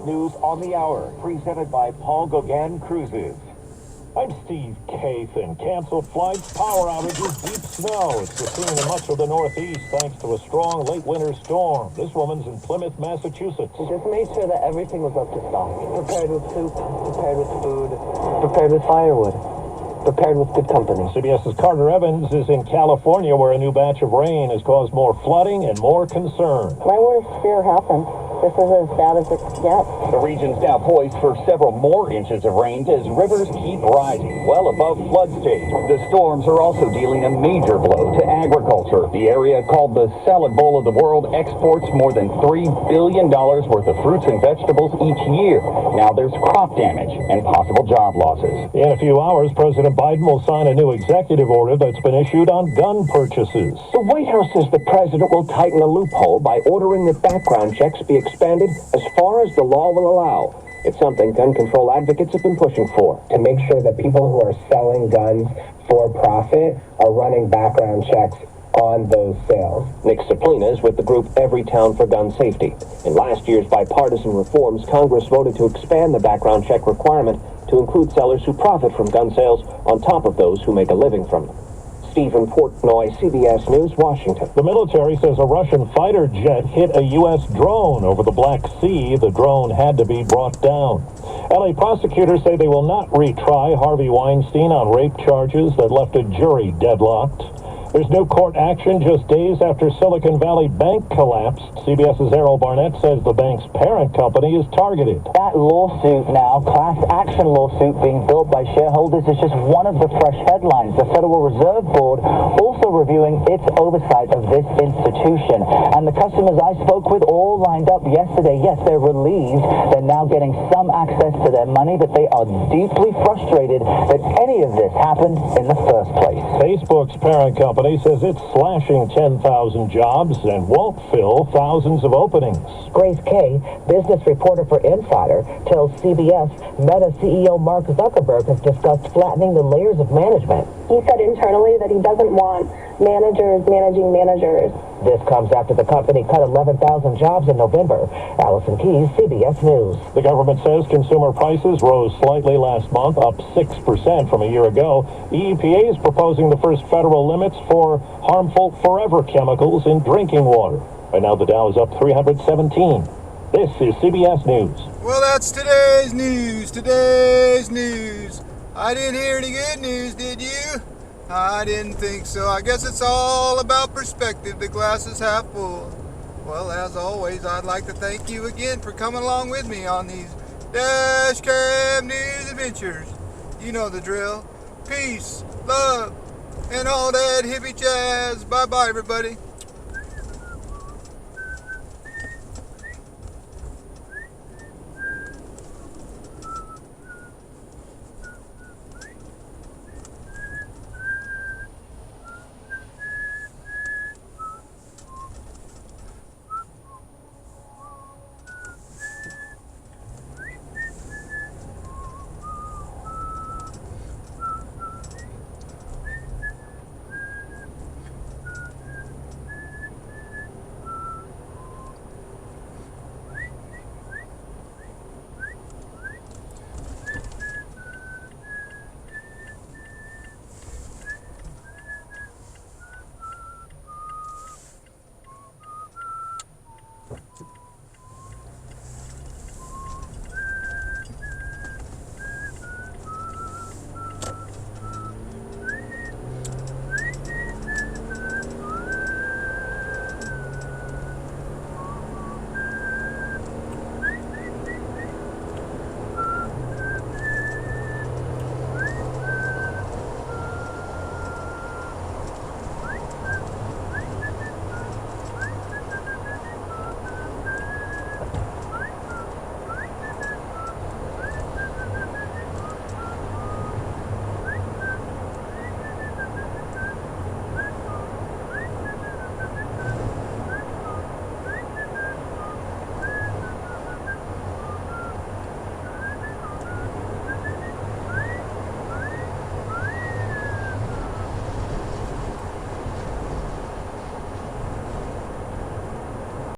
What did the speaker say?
News on the Hour, presented by Paul Gauguin Cruises. I'm Steve Cathan. Canceled flights, power outages, deep snow. It's the scene in much of the Northeast thanks to a strong late winter storm. This woman's in Plymouth, Massachusetts. We just made sure that everything was up to snuff. Prepared with soup, prepared with food, prepared with firewood, prepared with good company. CBS's Carter Evans is in California, where a new batch of rain has caused more flooding and more concern. My worst fear happened. This is as bad as it gets. The region's now poised for several more inches of rain as rivers keep rising well above flood stage. The storms are also dealing a major blow to agriculture. The area called the salad bowl of the world exports more than $3 billion worth of fruits and vegetables each year. Now there's crop damage and possible job losses. In a few hours, President Biden will sign a new executive order that's been issued on gun purchases. The White House says the president will tighten a loophole by ordering that background checks be expanded as far as the law will allow. It's something gun control advocates have been pushing for. To make sure that people who are selling guns for profit are running background checks on those sales. Nick Saplina is with the group Everytown for Gun Safety. In last year's bipartisan reforms, Congress voted to expand the background check requirement to include sellers who profit from gun sales on top of those who make a living from them. Stephen Portnoy, CBS News, Washington. The military says a Russian fighter jet hit a U.S. drone over the Black Sea. The drone had to be brought down. L.A. prosecutors say they will not retry Harvey Weinstein on rape charges that left a jury deadlocked. There's no court action just days after Silicon Valley Bank collapsed. CBS's Errol Barnett says the bank's parent company is targeted. That lawsuit now, class action lawsuit being built by shareholders, is just one of the fresh headlines. The Federal Reserve Board also reviewing its oversight of this institution. And the customers I spoke with all lined up yesterday. Yes, they're relieved. They're now getting some access to their money, but they are deeply frustrated that any of this happened in the first place. Facebook's parent company says it's slashing 10,000 jobs and won't fill thousands of openings. Grace Kay, business reporter for Insider, tells CBS Meta CEO Mark Zuckerberg has discussed flattening the layers of management. He said internally that he doesn't want managers managing managers. This comes after the company cut 11,000 jobs in November. Allison Keyes, CBS News. The government says consumer prices rose slightly last month, up 6% from a year ago. The EPA is proposing the first federal limits for harmful forever chemicals in drinking water. Right now, the Dow is up 317. This is CBS News. Well, that's today's news. Today's news. I didn't hear any good news, did you? I didn't think so. I guess it's all about perspective. The glass is half full. Well, as always, I'd like to thank you again for coming along with me on these Dash Cam News adventures. You know the drill. Peace, love, and all that hippie jazz. Bye-bye, everybody.